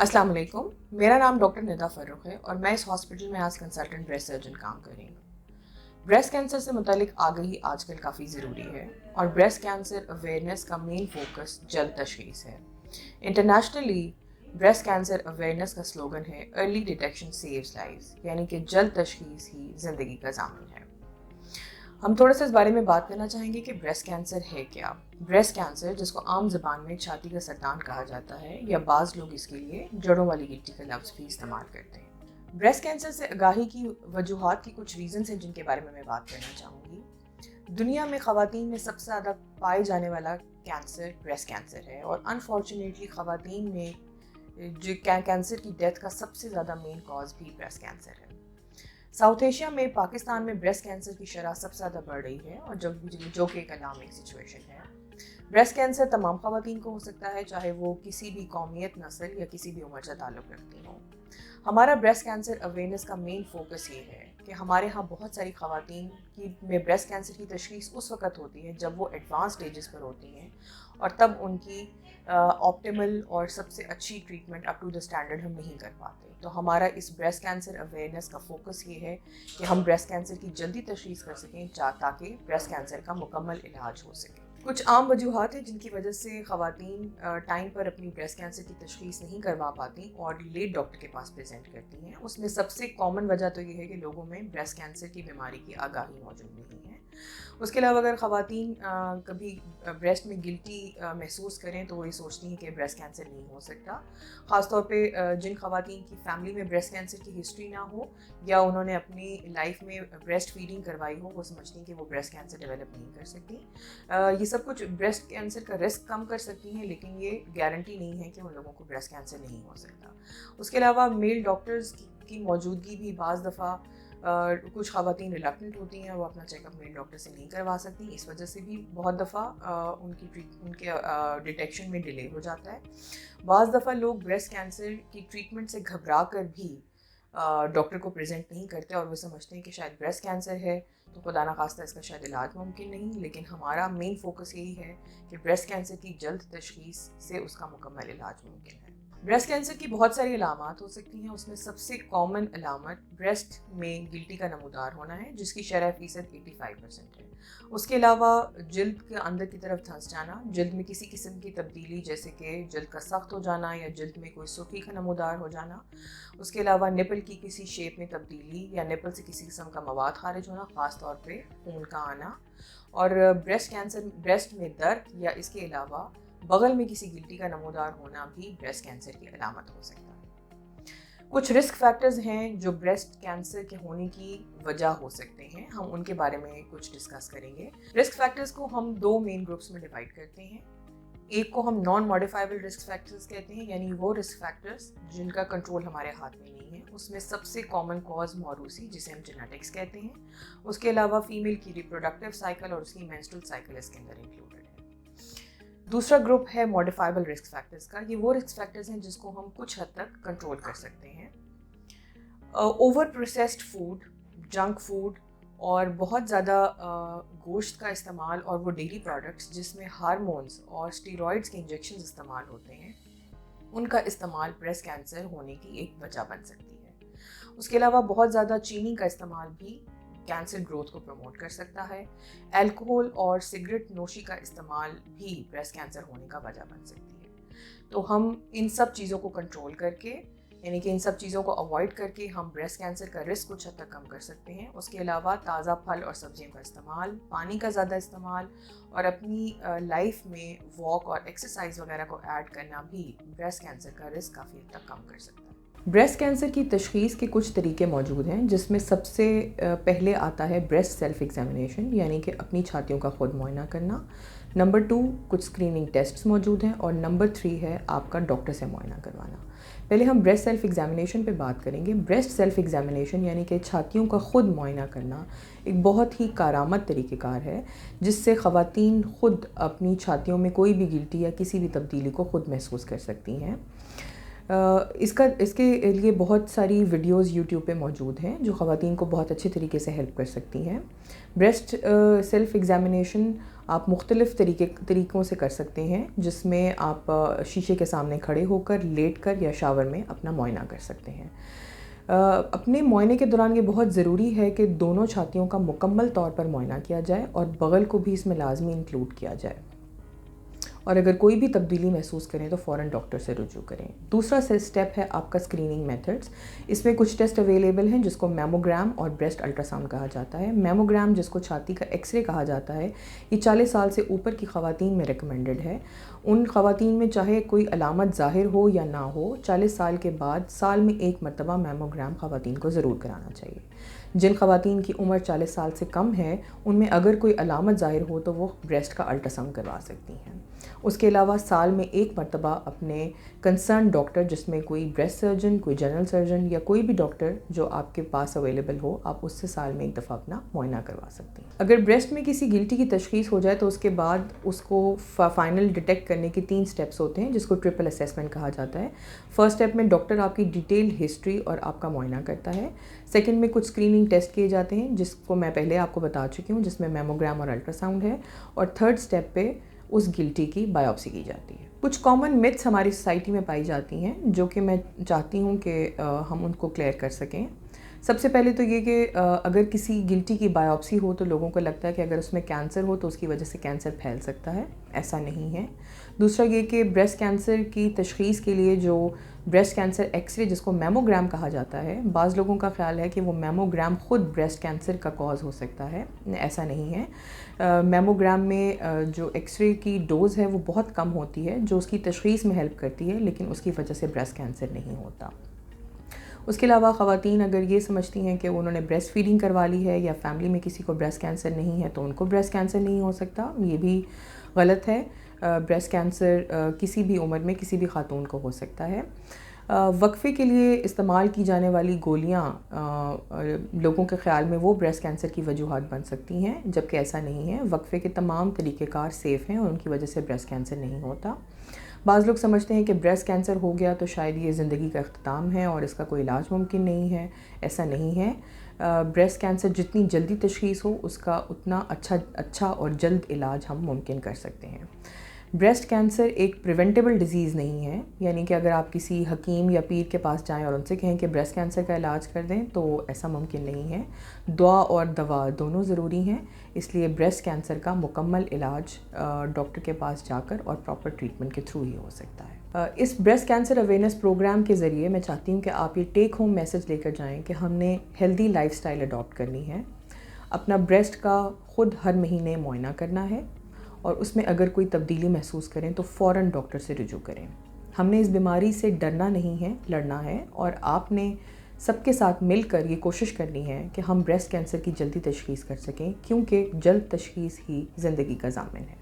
अस्सलाम वालेकुम। मेरा नाम डॉक्टर निदा फ़र्रुख है और मैं इस हॉस्पिटल में एज कंसल्टेंट ब्रेस्ट सर्जन काम कर रही हूँ। ब्रेस्ट कैंसर से मुतालिक आगाही आजकल काफ़ी ज़रूरी है और ब्रेस्ट कैंसर अवेयरनेस का मेन फोकस जल्द तशख़ीस है। इंटरनेशनली ब्रेस्ट कैंसर अवेयरनेस का स्लोगन है अर्ली डिटेक्शन सेव्स लाइव्स, यानी कि जल्द तशख़ीस ही ज़िंदगी का ज़ामिन है। हम थोड़ा सा इस बारे में बात करना चाहेंगे कि ब्रेस्ट कैंसर है क्या। ब्रेस्ट कैंसर, जिसको आम ज़बान में छाती का सरतान कहा जाता है, या बाज़ लोग इसके लिए जड़ों वाली गिट्टी का लफ्ज़ भी इस्तेमाल करते हैं। ब्रेस्ट कैंसर से आगाही की वजूहात की कुछ रीज़न्स हैं जिनके बारे में मैं बात करना चाहूँगी। दुनिया में ख़वातीन में सबसे ज़्यादा पाए जाने वाला कैंसर ब्रेस्ट कैंसर है और अनफॉर्चुनेटली ख़वातीन में जो कैंसर की डेथ का सबसे ज़्यादा मेन कॉज भी ब्रेस्ट कैंसर है। साउथ एशिया में पाकिस्तान में ब्रेस्ट कैंसर की शरह सबसे ज़्यादा बढ़ रही है और जो कि एक अलार्मिंग सिचुएशन है। ब्रेस्ट कैंसर तमाम ख़वातीन को हो सकता है, चाहे वो किसी भी कौमियत, नस्ल या किसी भी उम्र से ताल्लुक़ रखती हों। हमारा ब्रेस्ट कैंसर अवेयरनेस का मेन फोकस ये है कि हमारे यहाँ बहुत सारी ख़वातीन की में ब्रेस्ट कैंसर की तशख़ीस उस वक़्त होती है जब वो एडवांस स्टेजेस पर होती हैं और तब उनकी ऑप्टिमल और सबसे अच्छी treatment up to the standard हम नहीं कर पाते। तो हमारा इस ब्रेस्ट कैंसर अवेयरनेस का फोकस ये है कि हम ब्रेस्ट कैंसर की जल्दी तशख़ीस कर सकें ताकि ब्रेस्ट कैंसर का मुकम्मल इलाज हो सके। कुछ आम वजूहात हैं जिनकी वजह से ख़वातीन टाइम पर अपनी ब्रेस्ट कैंसर की तशख़ीस नहीं करवा पाती और लेट डॉक्टर के पास प्रेजेंट करती हैं। उसमें सबसे कॉमन वजह तो ये है कि लोगों में ब्रेस्ट कैंसर की बीमारी की आगाही मौजूद नहीं है। उसके अलावा अगर ख़वातीन कभी ब्रेस्ट में गिल्टी महसूस करें तो वो ये सोचती हैं कि ब्रेस्ट कैंसर नहीं हो सकता। ख़ासतौर पे जिन ख़वातीन की फैमिली में ब्रेस्ट कैंसर की हिस्ट्री ना हो या उन्होंने अपनी लाइफ में ब्रेस्ट फीडिंग करवाई हो, वो समझती हैं कि वो ब्रेस्ट कैंसर डेवलप नहीं कर सकती। ये सब कुछ ब्रेस्ट कैंसर का रिस्क कम कर सकती हैं, लेकिन ये गारंटी नहीं है कि उन लोगों को ब्रेस्ट कैंसर नहीं हो सकता। उसके अलावा मेल डॉक्टर्स की मौजूदगी भी बाज़ दफ़ा कुछ ख़वातीन रिलक्टेंट होती हैं, वो अपना चेकअप मेल डॉक्टर से नहीं करवा सकती। इस वजह से भी बहुत दफ़ा उनके डिटेक्शन में डिले हो जाता है। बाज़ दफ़ा लोग ब्रेस्ट कैंसर की ट्रीटमेंट से घबरा कर भी डॉक्टर को प्रेजेंट नहीं करते और वो समझते हैं कि शायद ब्रेस्ट कैंसर है तो खुदा ना खास्ता इसका शायद इलाज मुमकिन नहीं। लेकिन हमारा मेन फोकस यही है कि ब्रेस्ट कैंसर की जल्द तशख़ीस से उसका मुकम्मल इलाज मुमकिन है। ब्रेस्ट कैंसर की बहुत सारी अलामात हो सकती हैं। उसमें सबसे कॉमन अलामत ब्रेस्ट में गिल्टी का नमूदार होना है, जिसकी शरह फ़ीसद 85% है। उसके अलावा जिल्द के अंदर की तरफ धंस जाना, जिल्द में किसी किस्म की तब्दीली जैसे कि जिल्द का सख्त हो जाना या जिल्द में कोई सुर्खी का नमूदार हो जाना। उसके अलावा निपल की किसी शेप में तब्दीली या निपल से किसी किस्म का मवाद खारिज होना, ख़ास तौर पे खून का आना। और ब्रेस्ट में दर्द या इसके अलावा बगल में किसी गिल्टी का नमूदार होना भी ब्रेस्ट कैंसर की अलामत हो सकता है। कुछ रिस्क फैक्टर्स हैं जो ब्रेस्ट कैंसर के होने की वजह हो सकते हैं, हम उनके बारे में कुछ डिस्कस करेंगे। रिस्क फैक्टर्स को हम दो मेन ग्रुप्स में डिवाइड करते हैं। एक को हम नॉन मॉडिफाइबल रिस्क फैक्टर्स कहते हैं, यानी वो रिस्क फैक्टर्स जिनका कंट्रोल हमारे हाथ में नहीं है। उसमें सबसे कॉमन कॉज मौरूसी, जिसे हम जेनेटिक्स कहते हैं। उसके अलावा फीमेल की रिप्रोडक्टिव साइकिल और उसकी मेंस्ट्रुअल साइकिल इसके अंदर इंक्लूडेड है। दूसरा ग्रुप है मॉडिफाइबल रिस्क फैक्टर्स का। ये वो रिस्क फैक्टर्स हैं जिसको हम कुछ हद तक कंट्रोल कर सकते हैं। Over processed food, junk food और बहुत ज़्यादा गोश्त का इस्तेमाल और वो डेयरी प्रोडक्ट्स जिसमें हार्मोन्स और स्टीरॉइड्स के इंजेक्शन इस्तेमाल होते हैं, उनका इस्तेमाल ब्रेस्ट कैंसर होने की एक वजह बन सकती है। उसके अलावा बहुत ज़्यादा चीनी का इस्तेमाल भी कैंसर ग्रोथ को प्रमोट कर सकता है। अल्कोहल और सिगरेट नोशी का इस्तेमाल भी ब्रेस्ट कैंसर होने का वजह बन सकती है। तो हम इन सब चीज़ों को कंट्रोल करके, यानी कि इन सब चीज़ों को अवॉइड करके, हम ब्रेस्ट कैंसर का रिस्क कुछ हद तक कम कर सकते हैं। उसके अलावा ताज़ा फल और सब्जियों का इस्तेमाल, पानी का ज़्यादा इस्तेमाल और अपनी लाइफ में वॉक और एक्सरसाइज वगैरह को ऐड करना भी ब्रेस्ट कैंसर का रिस्क काफ़ी हद तक कम कर सकता है। ब्रेस्ट कैंसर की तशख़ीस के कुछ तरीके मौजूद हैं, जिसमें सबसे पहले आता है ब्रेस्ट सेल्फ एग्जामिनेशन, यानी कि अपनी छातियों का खुद मुआयना करना। नंबर 2 कुछ स्क्रीनिंग टेस्ट्स मौजूद हैं और नंबर 3 है आपका डॉक्टर से मुआयना करवाना। पहले हम ब्रेस्ट सेल्फ एग्जामिनेशन पे बात करेंगे। ब्रेस्ट सेल्फ एग्जामिनेशन यानी कि छातियों का खुद मुआयना करना एक बहुत ही कारआमद तरीक़ेकार है, जिससे ख़वातीन खुद अपनी छातियों में कोई भी गिल्टी या किसी भी तब्दीली को खुद महसूस कर सकती हैं। اس کے لیے بہت ساری ویڈیوز یوٹیوب پہ موجود ہیں جو خواتین کو بہت اچھے طریقے سے ہیلپ کر سکتی ہیں. بریسٹ سیلف ایگزامینیشن آپ مختلف طریقوں سے کر سکتے ہیں، جس میں آپ شیشے کے سامنے کھڑے ہو کر، لیٹ کر یا شاور میں اپنا معائنہ کر سکتے ہیں. اپنے معائنے کے دوران یہ بہت ضروری ہے کہ دونوں چھاتیوں کا مکمل طور پر معائنہ کیا جائے اور بغل کو بھی اس میں لازمی انکلوڈ کیا جائے، اور اگر کوئی بھی تبدیلی محسوس کریں تو فوراً ڈاکٹر سے رجوع کریں. دوسرا اسٹیپ ہے آپ کا اسکریننگ میتھڈز. اس میں کچھ ٹیسٹ اویلیبل ہیں جس کو میموگرام اور بریسٹ الٹرا ساؤنڈ کہا جاتا ہے. میموگرام، جس کو چھاتی کا ایکس رے کہا جاتا ہے، یہ 40 سال سے اوپر کی خواتین میں ریکمینڈڈ ہے. ان خواتین میں چاہے کوئی علامت ظاہر ہو یا نہ ہو، 40 سال کے بعد سال میں 1 مرتبہ میموگرام خواتین کو ضرور کرانا چاہیے. جن خواتین کی عمر 40 سال سے کم ہے، ان میں اگر کوئی علامت ظاہر ہو تو وہ بریسٹ کا الٹرا ساؤنڈ کروا سکتی ہیں. اس کے علاوہ سال میں 1 مرتبہ اپنے کنسرن ڈاکٹر، جس میں کوئی بریسٹ سرجن، کوئی جنرل سرجن یا کوئی بھی ڈاکٹر جو آپ کے پاس اویلیبل ہو، آپ اس سے سال میں 1 دفعہ اپنا معائنہ کروا سکتے ہیں. اگر بریسٹ میں کسی گلٹی کی تشخیص ہو جائے تو اس کے بعد اس کو فائنل ڈیٹیکٹ کرنے کے 3 سٹیپس ہوتے ہیں، جس کو ٹرپل اسیسمنٹ کہا جاتا ہے. فرسٹ سٹیپ میں ڈاکٹر آپ کی ڈیٹیل ہسٹری اور آپ کا معائنہ کرتا ہے. سیکنڈ میں کچھ اسکریننگ ٹیسٹ کیے جاتے ہیں جس کو میں پہلے آپ کو بتا چکی ہوں، جس میں میموگرام اور الٹرا ساؤنڈ ہے. اور تھرڈ سٹیپ پہ اس گلٹی کی بایوپسی کی جاتی ہے. کچھ کامن متس ہماری سوسائٹی میں پائی جاتی ہیں جو کہ میں چاہتی ہوں کہ ہم ان کو کلیئر کر سکیں. سب سے پہلے تو یہ کہ اگر کسی گلٹی کی بایوپسی ہو تو لوگوں کو لگتا ہے کہ اگر اس میں کینسر ہو تو اس کی وجہ سے کینسر پھیل سکتا ہے. ایسا نہیں ہے. دوسرا یہ کہ بریسٹ کینسر کی تشخیص کے لیے جو بریسٹ کینسر ایکس رے، جس کو میموگرام کہا جاتا ہے، بعض لوگوں کا خیال ہے کہ وہ میموگرام خود بریسٹ کینسر کا کاز ہو سکتا ہے. ایسا نہیں ہے. میموگرام میں جو ایکس رے کی ڈوز ہے وہ بہت کم ہوتی ہے، جو اس کی تشخیص میں ہیلپ کرتی ہے، لیکن اس کی وجہ سے بریسٹ کینسر نہیں ہوتا. اس کے علاوہ خواتین اگر یہ سمجھتی ہیں کہ انہوں نے بریسٹ فیڈنگ کروا لی ہے یا فیملی میں کسی کو بریسٹ کینسر نہیں ہے تو ان کو بریسٹ کینسر نہیں ہو سکتا، یہ بھی غلط ہے. بریسٹ کینسر کسی بھی عمر میں کسی بھی خاتون کو ہو سکتا ہے. وقفے کے لیے استعمال کی جانے والی گولیاں لوگوں کے خیال میں وہ بریسٹ کینسر کی وجوہات بن سکتی ہیں، جبکہ ایسا نہیں ہے. وقفے کے تمام طریقہ کار سیف ہیں اور ان کی وجہ سے بریسٹ کینسر نہیں ہوتا. بعض لوگ سمجھتے ہیں کہ بریسٹ کینسر ہو گیا تو شاید یہ زندگی کا اختتام ہے اور اس کا کوئی علاج ممکن نہیں ہے. ایسا نہیں ہے. بریسٹ کینسر جتنی جلدی تشخیص ہو اس کا اتنا اچھا اور جلد علاج ہم ممکن کر سکتے ہیں. بریسٹ کینسر ایک پریونٹیبل ڈیزیز نہیں ہے، یعنی کہ اگر آپ کسی حکیم یا پیر کے پاس جائیں اور ان سے کہیں کہ بریسٹ کینسر کا علاج کر دیں تو ایسا ممکن نہیں ہے. دعا اور دوا دونوں ضروری ہیں، اس لیے بریسٹ کینسر کا مکمل علاج ڈاکٹر کے پاس جا کر اور پراپر ٹریٹمنٹ کے تھرو ہی ہو سکتا ہے. اس بریسٹ کینسر اویئرنیس پروگرام کے ذریعے میں چاہتی ہوں کہ آپ یہ ٹیک ہوم میسج لے کر جائیں کہ ہم نے ہیلدی لائف سٹائل اڈاپٹ کرنی ہے. اپنا بریسٹ کا خود ہر مہینے معائنہ کرنا ہے، اور اس میں اگر کوئی تبدیلی محسوس کریں تو فوراً ڈاکٹر سے رجوع کریں. ہم نے اس بیماری سے ڈرنا نہیں ہے، لڑنا ہے، اور آپ نے سب کے ساتھ مل کر یہ کوشش کرنی ہے کہ ہم بریسٹ کینسر کی جلدی تشخیص کر سکیں، کیونکہ جلد تشخیص ہی زندگی کا ضامن ہے.